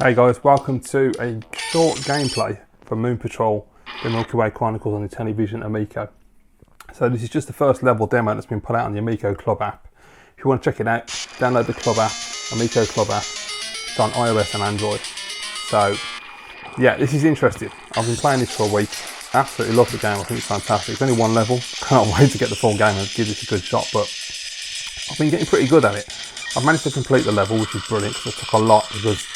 Hey guys, welcome to a short gameplay from Moon Patrol, the Milky Way Chronicles on the Intellivision Amico. So this is just the first level demo that's been put out on the Amico Club app. If you want to check it out, download the Club app, Amico Club app. It's on iOS and Android. So yeah, this is interesting. I've been playing this for a week. Absolutely love the game. I think it's fantastic. It's only one level. Can't wait to get the full game and give this a good shot, but I've been getting pretty good at it. I've managed to complete the level, which is brilliant because it took a lot, because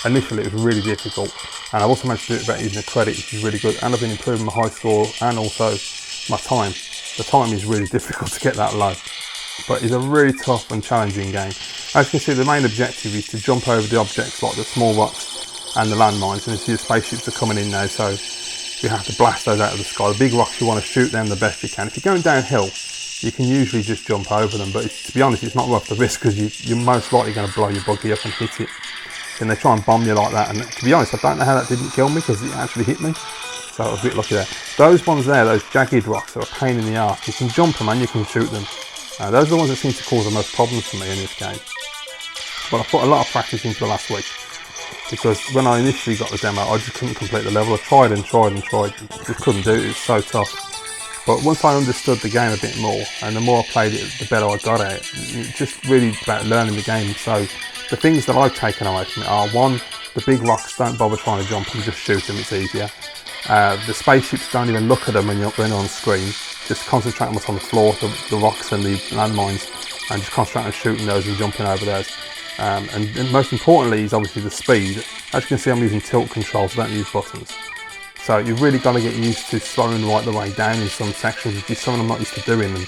initially it was really difficult, and I've also managed to do it without using a credit, which is really good, and I've been improving my high score and also my time. The time is really difficult to get that low, but it's a really tough and challenging game. As you can see, the main objective is to jump over the objects like the small rocks and the landmines, and you see the spaceships are coming in now, so you have to blast those out of the sky. The big rocks, you want to shoot them the best you can. If you're going downhill, you can usually just jump over them, but to be honest, it's not worth the risk, because you're most likely going to blow your buggy up and hit it. And they try and bomb you like that, and to be honest, I don't know how that didn't kill me, because it actually hit me, so I was a bit lucky there. Those ones there, those jagged rocks, are a pain in the arse. You can jump them and you can shoot them. Those are the ones that seem to cause the most problems for me in this game. But I put a lot of practice into the last week, because when I initially got the demo, I just couldn't complete the level. I tried and tried and tried, just couldn't do it. It was so tough. But once I understood the game a bit more, and the more I played it, the better I got at it. It's just really about learning the game. So the things that I've taken away from it are, one, the big rocks, don't bother trying to jump them, just shoot them, it's easier. The spaceships, don't even look at them when you're on screen, just concentrate on what's on the floor, the rocks and the landmines, and just concentrate on shooting those and jumping over those. And most importantly is obviously the speed. As you can see, I'm using tilt controls, so I don't use buttons. So you've really got to get used to slowing right the way down in some sections, which is something I'm not used to doing. And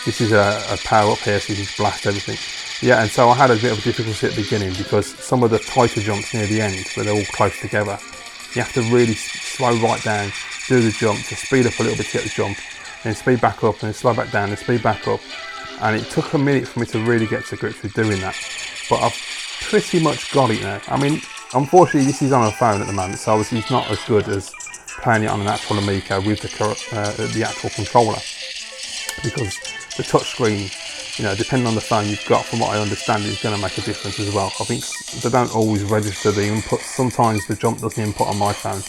this is a power up here, so you just blast everything. Yeah, and so I had a bit of difficulty at the beginning, because some of the tighter jumps near the end, where they're all close together, you have to really slow right down, do the jump, to speed up a little bit to get the jump, then speed back up, and then slow back down, and speed back up. And it took a minute for me to really get to grips with doing that. But I've pretty much got it now. I mean, unfortunately this is on a phone at the moment, so obviously it's not as good as playing it on an actual Amico with the actual controller, because the touchscreen, you know, depending on the phone you've got, from what I understand, is going to make a difference as well. I think they don't always register the input. Sometimes the jump doesn't input on my phone,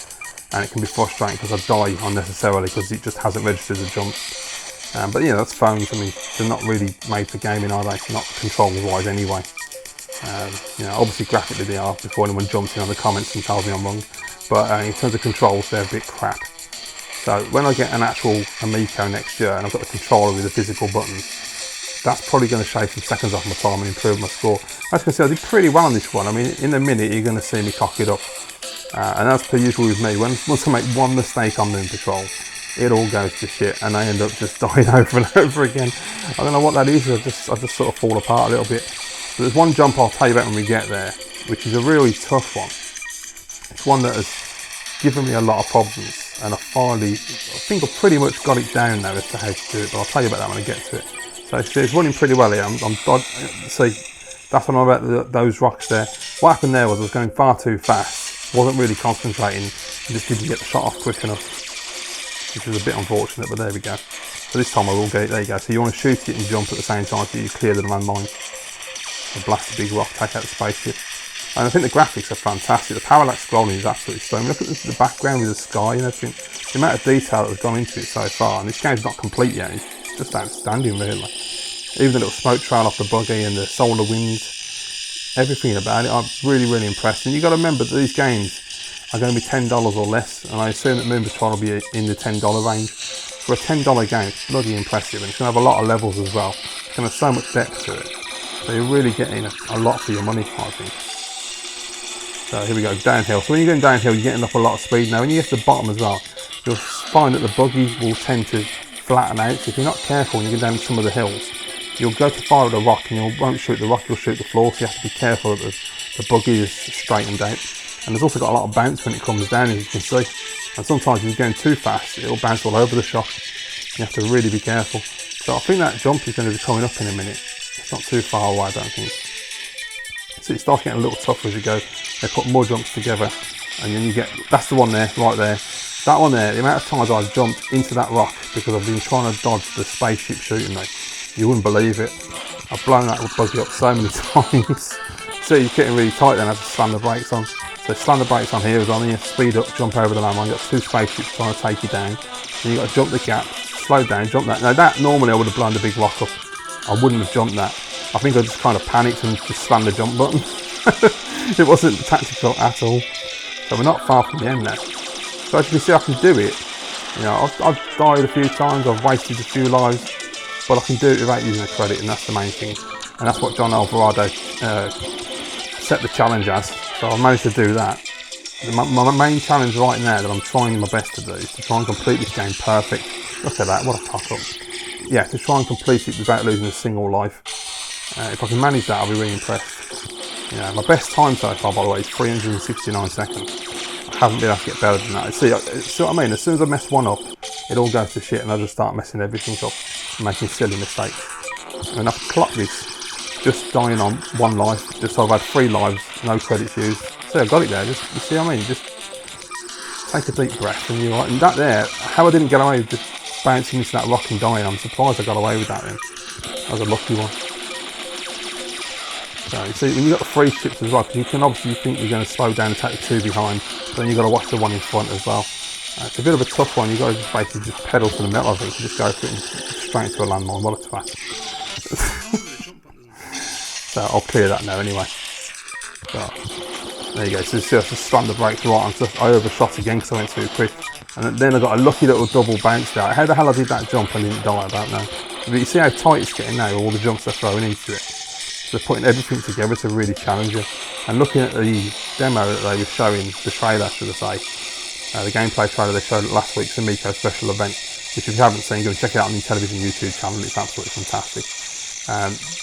and it can be frustrating because I die unnecessarily because it just hasn't registered the jump. But yeah, that's phones. I mean, they're not really made for gaming, are they? Not controller wise anyway. You know, obviously graphically they are, before anyone jumps in on the comments and tells me I'm wrong. But in terms of controls, they're a bit crap. So when I get an actual Amico next year, and I've got the controller with the physical buttons, that's probably going to shave some seconds off my time and improve my score. As you can see, I did pretty well on this one. I mean, in a minute you're going to see me cock it up. And as per usual with me, once I make one mistake on Moon Patrol, it all goes to shit, and I end up just dying over and over again. I don't know what that is. I just sort of fall apart a little bit. But there's one jump I'll tell you about when we get there, which is a really tough one. It's one that has given me a lot of problems, and I think I've pretty much got it down now as to how to do it, but I'll tell you about that when I get to it. So it's running pretty well here. See, that's what I'm about, those rocks there. What happened there was I was going far too fast, wasn't really concentrating, and just didn't get the shot off quick enough, which is a bit unfortunate, but there we go. So this time I will get it. There you go. So you want to shoot it and jump at the same time so you clear the landmine. And blast the big rock, take out the spaceship. And I think the graphics are fantastic. The parallax scrolling is absolutely stunning. Look at the background with the sky and everything. The amount of detail that has gone into it so far. And this game's not complete yet. It's just outstanding, really. Even the little smoke trail off the buggy and the solar winds, everything about it, I'm really, really impressed. And you've got to remember that these games are going to be $10 or less. And I assume that Moon Patrol will be in the $10 range. For a $10 game, it's bloody impressive. And it's going to have a lot of levels as well. It's going to have so much depth to it. So you're really getting a lot for your money, I think. So here we go, downhill. So when you're going downhill, you're getting up a lot of speed. Now when you get to the bottom as well, you'll find that the buggy will tend to flatten out. So if you're not careful and you go down some of the hills, you'll go to fire at a rock and you won't shoot the rock, you'll shoot the floor. So you have to be careful that the buggy is straightened out. And there's also got a lot of bounce when it comes down, as you can see. And sometimes if you're going too fast, it'll bounce all over the shop. You have to really be careful. So I think that jump is going to be coming up in a minute. It's not too far away, I don't think. So it starts getting a little tougher as you go. They put more jumps together, and then you get, that's the one there, right there. That one there, the amount of times I've jumped into that rock because I've been trying to dodge the spaceship shooting me, you wouldn't believe it. I've blown that buggy up so many times. So you're getting really tight then, I have to slam the brakes on. So So slam the brakes on here, on here, speed up, jump over the landmine. You've got two spaceships trying to take you down. Then you've got to jump the gap, slow down, jump that. Now that normally I would have blown the big rock up. I wouldn't have jumped that. I think I just kind of panicked and just slammed the jump button. It wasn't tactical at all. So we're not far from the end now. So as you can see, I can do it. You know, I've died a few times, I've wasted a few lives, but I can do it without using a credit, and that's the main thing. And that's what John Alvarado set the challenge as. So I've managed to do that. My main challenge right now that I'm trying my best to do is to try and complete this game perfect. Look at that, what a cock up. Yeah, to try and complete it without losing a single life. If I can manage that, I'll be really impressed. You know, my best time so far, by the way, is 369 seconds. I haven't been able to get better than that. See what I mean? As soon as I mess one up, it all goes to shit and I just start messing everything up and making silly mistakes. And I've clocked this, just dying on one life, just so I've had 3 lives, no credits used. See, I've got it there, just, you see what I mean? Just take a deep breath and you're right. And that there, how I didn't get away with just bouncing into that rock and dying, I'm surprised I got away with that then. That was a lucky one. So you see, when you've got the 3 ships as well, because you can obviously think you're going to slow down and take the 2 behind, but then you've got to watch the one in front as well. It's a bit of a tough one. You've got to just basically just pedal to the metal, I think, and just go for it and straight into a landmine. What a twat. So I'll clear that now anyway. So there you go. So just slammed the brakes right onto. I overshot again because I went too quick, and then I got a lucky little double bounce there. How the hell I did that jump and didn't die? I don't know. But you see how tight it's getting now. All the jumps they're throwing into it. So they're putting everything together to really challenge you. And looking at the demo that they were showing, the trailer, should I say, the gameplay trailer they showed at last week's Amico special event, which if you haven't seen, go and check it out on the Intellivision YouTube channel. It's absolutely fantastic.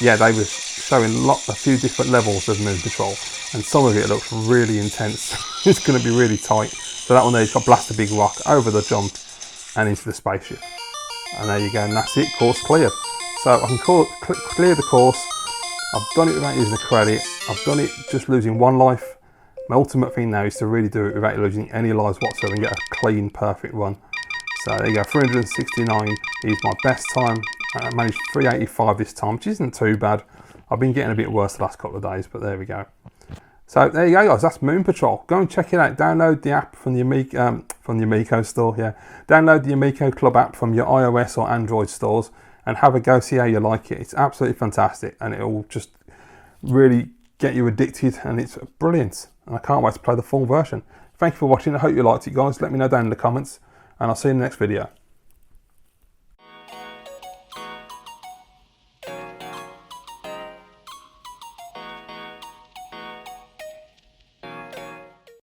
Yeah, they were showing a few different levels of Moon Patrol, and some of it looks really intense. It's going to be really tight. So that one there's got blast a big rock over the jump and into the spaceship. And there you go, and that's it, course cleared. So I can clear the course. I've done it without using a credit. I've done it just losing 1 life. My ultimate thing now is to really do it without losing any lives whatsoever and get a clean, perfect run. So there you go, 369 is my best time. I managed 385 this time, which isn't too bad. I've been getting a bit worse the last couple of days, but there we go. So there you go, guys. That's Moon Patrol. Go and check it out. Download the app from the Amico store. Yeah, download the Amico Club app from your iOS or Android stores and have a go. See how you like it. It's absolutely fantastic, and it will just really get you addicted, and it's brilliant. And I can't wait to play the full version. Thank you for watching. I hope you liked it, guys. Let me know down in the comments, and I'll see you in the next video.